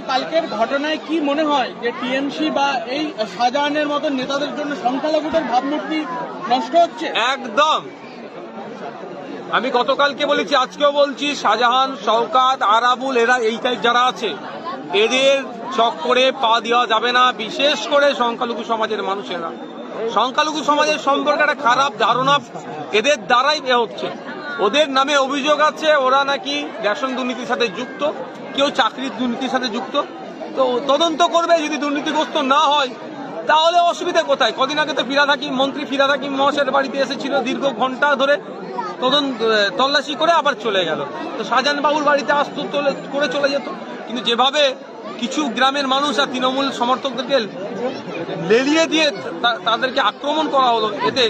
কালকের ঘটনায় কি মনে হয় যে টিএমসি বা এই শাহজাহানের মতো নেতাদের জন্য সংখ্যালঘুদের ভাবমূর্তি নষ্ট হচ্ছে? একদম। আমি গতকালকে বলেছি, আজকেও বলছি, শাহজাহান, শওকাত, আরাবুল, এরা এই টাইপ যারা আছে এদের চক্করে পা দেওয়া যাবে না। বিশেষ করে সংখ্যালঘু সমাজের মানুষেরা, সংখ্যালঘু সমাজের সম্পর্কে একটা খারাপ ধারণা এদের দ্বারাই হচ্ছে। ওদের নামে অভিযোগ আছে ওরা নাকি রেশন দুর্নীতির সাথে যুক্ত, কেউ চাকরির দুর্নীতির সাথে যুক্ত। তো তদন্ত করবে, যদি দুর্নীতিগ্রস্ত না হয় তাহলে অসুবিধা কোথায়? কদিন আগে তো ফিরহাদ হাকিম, মন্ত্রী ফিরহাদ হাকিম মহাশয়ের বাড়িতে এসেছিল, দীর্ঘ ঘন্টা ধরে তল্লাশি করে আবার চলে গেল। তো শাহজাহান বাবুর বাড়িতে আসতো, করে চলে যেত। কিন্তু যেভাবে কিছু গ্রামের মানুষ আর তৃণমূল সমর্থকদেরকে লেলিয়ে দিয়ে তাদেরকে আক্রমণ করা হলো, এতে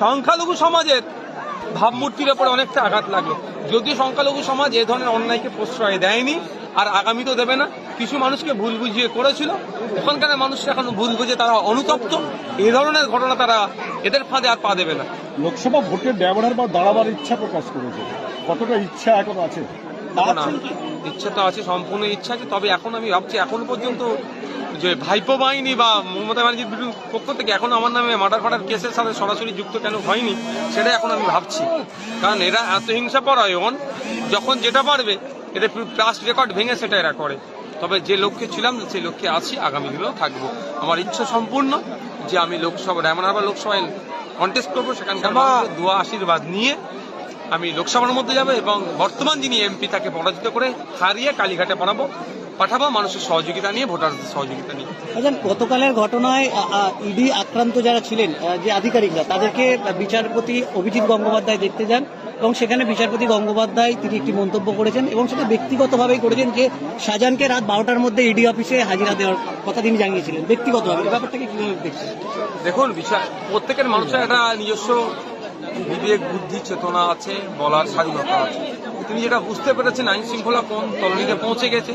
সংখ্যালঘু সমাজের ভাবমূর্তির ওপরে অনেকটা আঘাত লাগলো। যদিও সংখ্যালঘু সমাজ এ ধরনের অন্যায়কে প্রশ্রয় দেয়নি আর আগামীতেও দেবে না। কিছু মানুষকে ভুল বুঝিয়ে করেছিল, ওখানকার মানুষরা এখন ভুল বুঝে তারা অনুতপ্ত। এই ধরনের ঘটনা তারা এদের ফাঁদে আর পা দেবে না। লোকসভা ভোটের ব্যবহার বা দাঁড়াবার ইচ্ছা প্রকাশ করেছে, কতটা ইচ্ছা এখন আছে? ইচ্ছা তো আছে, সম্পূর্ণ ইচ্ছা আছে। তবে এখন আমি ভাবছি, এখন পর্যন্ত যে ভাইপো বাহিনী বা মমতা ব্যানার্জির পক্ষ থেকে এখন আমার নামে মার্ডার ফার্ডার কেসের সাথে সরাসরি যুক্ত কেন হয়নি সেটাই এখন আমি ভাবছি। কারণ এরা এত হিংসাপরায়ণ, যখন যেটা পারবে এদের পাস্ট রেকর্ড ভেঙে সেটা এরা করে। তবে যে লক্ষ্যে ছিলাম সেই লক্ষ্যে আছি, আগামী দিনেও থাকবো। আমার ইচ্ছা সম্পূর্ণ যে আমি ডায়মন্ড লোকসভায় কন্টেস্ট করবো, সেখানকার দোয়া আশীর্বাদ নিয়ে আমি লোকসভার মধ্যে যাব এবং বর্তমান যিনি এমপি তাকে পরাজিত করে হারিয়ে কালীঘাটে পাঠাবো মানুষের সহযোগিতা নিয়ে, ভোটারদের সহযোগিতা নিয়ে। গতকালের ঘটনায় ইডি আক্রান্ত যারা ছিলেন, যে আধিকারিকরা, তাদেরকে বিচারপতি অভিজিৎ গঙ্গোপাধ্যায় দেখতে যান এবং সেখানে বিচারপতি গঙ্গোপাধ্যায় তিনি একটি মন্তব্য করেছেন এবং সেটা ব্যক্তিগতভাবেই করেছেন যে শাহজাহানকে রাত 12টার মধ্যে ইডি অফিসে হাজিরা দেওয়ার কথা তিনি জানিয়েছিলেন ব্যক্তিগতভাবে। এই ব্যাপারটাকে কিভাবে দেখছেন? দেখুন, প্রত্যেকের মানুষের একটা নিজস্ব বিবেক, বুদ্ধি, চেতনা আছে, বলার স্বাধীনতা আছে। তিনি যেটা বুঝতে পেরেছেন আইন শৃঙ্খলা কোন তলনিতে পৌঁছে গেছে,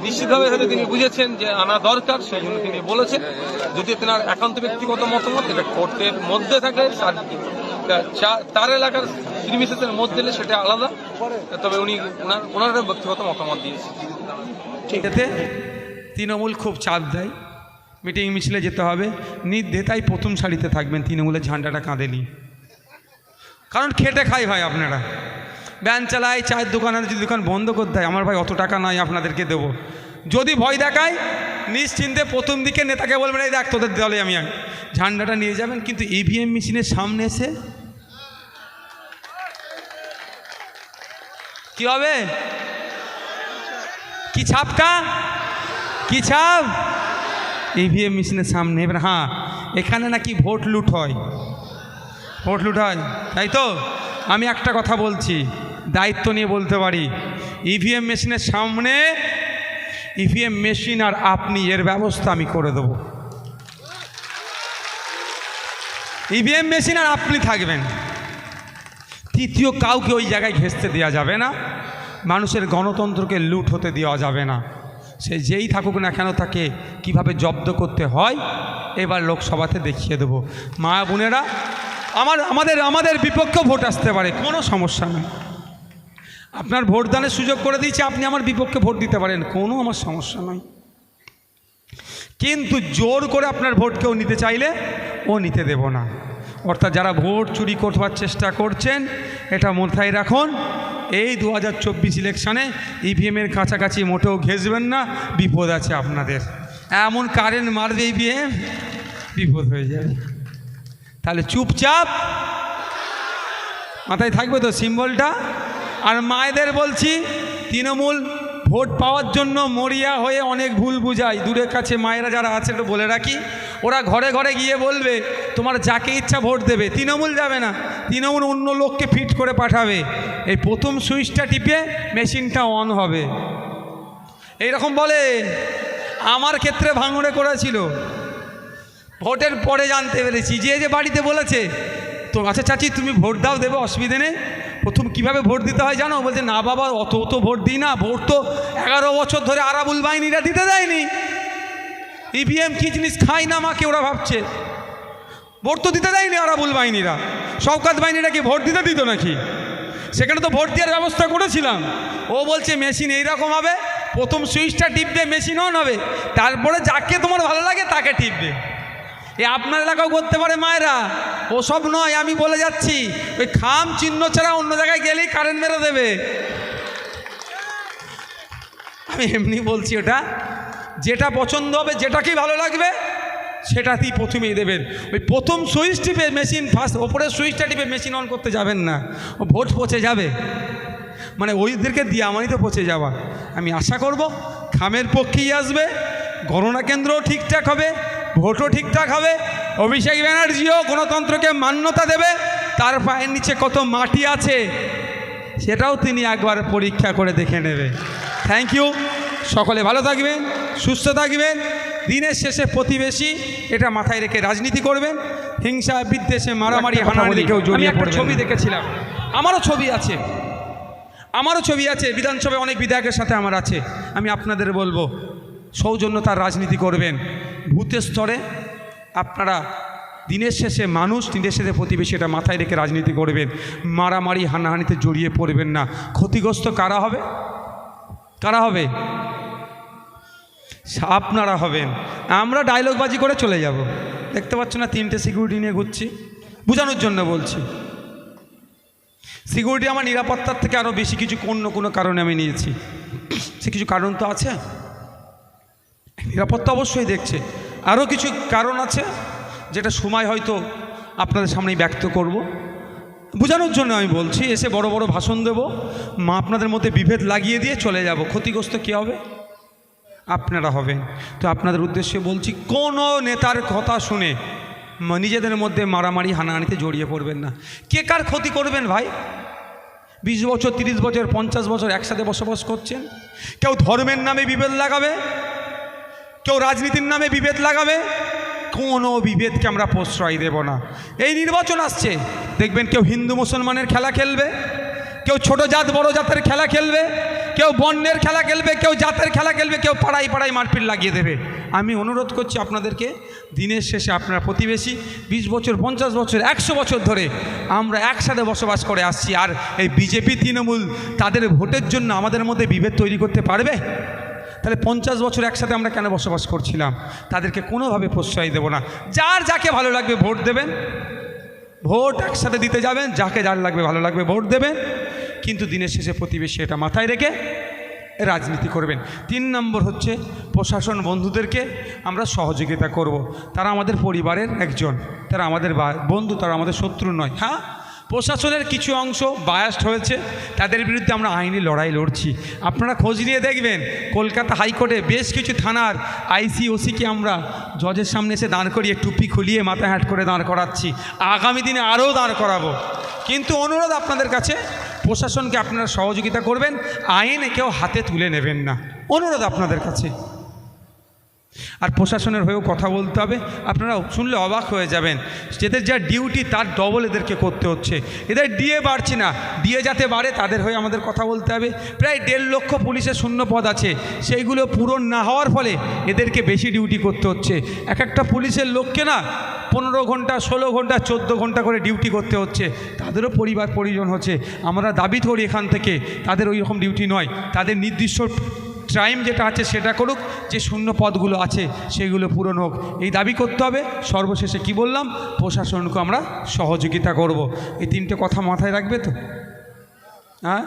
নিশ্চিতভাবে হয়তো তিনি বুঝেছেন যে আনা দরকার, সেই জন্য তিনি বলেছেন। যদি তেনার একান্ত ব্যক্তিগত মতামত এটা কোর্টের মধ্যে থাকে, তার এলাকার প্রিমিসেসের মধ্যে এলে সেটা আলাদা। তবে উনি ওনার ব্যক্তিগত মতামত দিয়েছেন। ঠিক আছে, তৃণমূল খুব চাপ দেয়, মিটিং মিছিলে যেতে হবে, নির্দ্বিধায় প্রথম সারিতে থাকবেন, তৃণমূলের ঝান্ডাটা কাঁধে নিয়ে। কারণ খেটে খাই ভাই, আপনারা ভ্যান চালায়, চায়ের দোকানের যদি দোকান বন্ধ করতে হয়, আমার ভাই অত টাকা নয় আপনাদেরকে দেবো। যদি ভয় দেখায় নিশ্চিন্তে প্রথম দিকে নেতাকে বলবেন এই দেখ তোদের দলে আমি ঝান্ডাটা নিয়ে যাবেন। কিন্তু ইভিএম মেশিনের সামনে এসে কি হবে? কি ছাপটা, কি ছাপ? ইভিএম মেশিনের সামনে। এবার হ্যাঁ, এখানে নাকি ভোট লুট হয়, ভোট লুট হয়, তাই তো? আমি একটা কথা বলছি, দায়িত্ব নিয়ে বলতে পারি, ইভিএম মেশিনের সামনে ইভিএম মেশিন আর আপনি, এর ব্যবস্থা আমি করে দেবো। ইভিএম মেশিন আর আপনি থাকবেন, তৃতীয় কাউকে ওই জায়গায় ঘেঁষতে দেওয়া যাবে না। মানুষের গণতন্ত্রকে লুট হতে দেওয়া যাবে না। সে যেই থাকুক না কেন, তাকে কিভাবে জব্দ করতে হয় এবার লোকসভাতে দেখিয়ে দেবো। মা বোনেরা, আমাদের বিপক্ষে ভোট আসতে পারে, কোনো সমস্যা নেই। আপনার ভোটদানের সুযোগ করে দিয়েছি, আপনি আমার বিপক্ষে ভোট দিতে পারেন, কোনো আমার সমস্যা নয়। কিন্তু জোর করে আপনার ভোট কেউ নিতে চাইলে ও নিতে দেব না। অর্থাৎ যারা ভোট চুরি করবার চেষ্টা করছেন, এটা মাথায় রাখুন, এই 2024 ইলেকশানে ইভিএমের কাছাকাছি মোটেও ঘেঁষবেন না, বিপদ আছে আপনাদের। এমন কারেন্ট মারবে ইভিএম, বিপদ হয়ে যাবে। তাহলে চুপচাপ মাথায় থাকবে তো সিম্বলটা। আর মায়েদের বলছি, তৃণমূল ভোট পাওয়ার জন্য মরিয়া হয়ে অনেক ভুল বুঝায়। দূরের কাছে মায়েরা যারা আছে একটু বলে রাখি, ওরা ঘরে ঘরে গিয়ে বলবে তোমার যাকে ইচ্ছা ভোট দেবে, তৃণমূল যাবে না, তৃণমূল অন্য লোককে ফিট করে পাঠাবে। এই প্রথম সুইচটা টিপে মেশিনটা অন হবে, এইরকম বলে। আমার ক্ষেত্রে ভাঙড়ে করেছিল, ভোটের পরে জানতে পেরেছি। যে বাড়িতে বলেছে তো আচ্ছা চাচি তুমি ভোট দাও, দেবে, অসুবিধে নেই। প্রথম কিভাবে ভোট দিতে হয় জানো? বলছে না বাবা, অত ভোট দিই না, ভোট তো 11 বছর ধরে আরাবুল বাহিনীরা দিতে দেয়নি। ইভিএম কি জিনিস খাই না মাকে, ওরা ভাবছে ভোট তো দিতে দেয়নি আরাবুল বাহিনীরা। শওকাত বাহিনীরা কি ভোট দিত নাকি? সেখানে তো ভোট দেওয়ার ব্যবস্থা করেছিলাম। ও বলছে মেশিন এইরকম হবে, প্রথম সুইচটা টিপবে, মেশিন অন হবে, তারপরে যাকে তোমার ভালো লাগে তাকে টিপবে। এ আপনার এলাকাও করতে পারে মায়েরা, ওসব নয়, আমি বলে যাচ্ছি। ওই খাম চিহ্ন ছাড়া অন্য জায়গায় গেলেই কারেন্ট মেরে দেবে। আমি এমনি বলছি, ওটা যেটা পছন্দ হবে, যেটাকেই ভালো লাগবে সেটাতেই প্রথমেই দেবেন। ওই প্রথম সুইচ টিপে মেশিন, ফার্স্ট ওপরের সুইচটা টিপে মেশিন অন করতে যাবেন না, ও ভোট পচে যাবে। মানে ওইদেরকে দিয়ে আমারই তো পচে যাওয়া। আমি আশা করব খামের পক্ষেই আসবে, গণনা কেন্দ্রও ঠিকঠাক হবে, ভোটও ঠিকঠাক হবে, অভিষেক ব্যানার্জিও গণতন্ত্রকে মান্যতা দেবে, তার পায়ের নিচে কত মাটি আছে সেটাও তিনি একবার পরীক্ষা করে দেখে নেবে। Thank you. সকলে ভালো থাকবেন, সুস্থ থাকবেন। দিনের শেষে প্রতিবেশী এটা মাথায় রেখে রাজনীতি করবেন। হিংসা, বিদ্বেষে, মারামারি, হানাহানি কেউ জড়িয়ে পড়বেন। ছবি দেখেছিলাম, আমারও ছবি আছে, বিধানসভায় অনেক বিধায়কের সাথে আমার আছে। আমি আপনাদের বলবো, সৌজন্যতার রাজনীতি করবেন। বুথের স্তরে আপনারা দিনের শেষে মানুষ, দিনের শেষে প্রতিবেশী, এটা মাথায় রেখে রাজনীতি করবেন। মারামারি, হানাহানিতে জড়িয়ে পড়বেন না। ক্ষতিগ্রস্ত কারা হবে? আপনারা হবেন। আমরা ডায়লগবাজি করে চলে যাব। দেখতে পাচ্ছ না 3টে সিকিউরিটি নিয়ে ঘুরছি, বোঝানোর জন্য বলছি। সিকিউরিটি আমার নিরাপত্তার থেকে আরও বেশি কিছু কোনো কারণে আমি নিয়েছি। সে কিছু কারণ তো আছে, নিরাপত্তা অবশ্যই দেখছে। আরও কিছু কারণ আছে যেটা সময় হয়তো আপনাদের সামনেই ব্যক্ত করব, বোঝানোর জন্য আমি বলছি। এসে বড় বড় ভাষণ দেব, আপনাদের মধ্যে বিভেদ লাগিয়ে দিয়ে চলে যাব। ক্ষতিগ্রস্ত কে হবে? আপনারা হবেন। তো আপনাদের উদ্দেশ্যে বলছি, কোনো নেতার কথা শুনে নিজেদের মধ্যে মারামারি, হানাহানিতে জড়িয়ে পড়বেন না। কে কার ক্ষতি করবেন ভাই? 20 বছর, 30 বছর, 50 বছর একসাথে বসবাস করছেন। কেউ ধর্মের নামে বিভেদ লাগাবে, কেউ রাজনীতির নামে বিভেদ লাগাবে। কোনো বিভেদকে আমরা প্রশ্রয় দেব না। এই নির্বাচন আসছে, দেখবেন কেউ হিন্দু মুসলমানের খেলা খেলবে, কেউ ছোট জাত বড় জাতের খেলা খেলবে, কেউ বর্ণের খেলা খেলবে, কেউ জাতের খেলা খেলবে, কেউ পাড়ায় পাড়ায় মারপিট লাগিয়ে দেবে। আমি অনুরোধ করছি আপনাদেরকে, দিনের শেষে আপনারা প্রতিবেশী। 20 বছর, 50 বছর, 100 বছর ধরে আমরা একসাথে বসবাস করে আসছি। আর এই বিজেপি, তৃণমূল তাদের ভোটের জন্য আমাদের মধ্যে বিভেদ তৈরি করতে পারবে? তাহলে 50 বছর একসাথে আমরা কেন বসবাস করছিলাম? তাদেরকে কোনোভাবে প্রশ্রয় দেব না। যার যাকে ভালো লাগবে ভোট দেবেন, ভোট একসাথে দিতে যাবেন, যাকে যার লাগবে ভালো লাগবে ভোট দেবেন। কিন্তু দিনের শেষে প্রতিবেশী এটা মাথায় রেখে রাজনীতি করবেন। 3 নম্বর হচ্ছে, প্রশাসন বন্ধুদেরকে আমরা সহযোগিতা করব। তারা আমাদের পরিবারের একজন, তারা আমাদের বন্ধু, তারা আমাদের শত্রু নয়। হ্যাঁ, প্রশাসনের কিছু অংশ বায়াসড হয়েছে, তাদের বিরুদ্ধে আমরা আইনি লড়াই লড়ছি। আপনারা খোঁজ নিয়ে দেখবেন, কলকাতা হাইকোর্টে বেশ কিছু থানার আইসি, ওসিকে আমরা জজের সামনে এসে দাঁড় করিয়ে টুপি খুলিয়ে মাথা হ্যাট করে দাঁড় করাচ্ছি। আগামী দিনে আরও দাঁড় করাবো। কিন্তু অনুরোধ আপনাদের কাছে, প্রশাসনকে আপনারা সহযোগিতা করবেন, আইনে কেউ হাতে তুলে নেবেন না, অনুরোধ আপনাদের কাছে। আর প্রশাসনের হয়েও কথা বলতে হবে। আপনারা শুনলে অবাক হয়ে যাবেন, এদের যা ডিউটি তার ডবল এদেরকে করতে হচ্ছে। এদের ডিএ বাড়ছে না, ডিএ যাতে বাড়ে তাদের হয়ে আমাদের কথা বলতে হবে। প্রায় 1.5 লক্ষ পুলিশের শূন্য পদ আছে, সেইগুলো পূরণ না হওয়ার ফলে এদেরকে বেশি ডিউটি করতে হচ্ছে। একটা পুলিশের লোককে না 15 ঘন্টা, 16 ঘন্টা, 14 ঘন্টা করে ডিউটি করতে হচ্ছে। তাদেরও পরিবার পরিজন হচ্ছে। আমরা দাবি করি এখান থেকে, তাদের ওই রকম ডিউটি নয়, তাদের নির্দিষ্ট টাইম যেটা আছে সেটা করুক, যে শূন্য পদগুলো আছে সেগুলো পূরণ হোক, এই দাবি করতে হবে। সর্বশেষে কি বললাম, প্রশাসনকে আমরা সহযোগিতা করব। এই 3টে কথা মাথায় রাখবে তো? হ্যাঁ।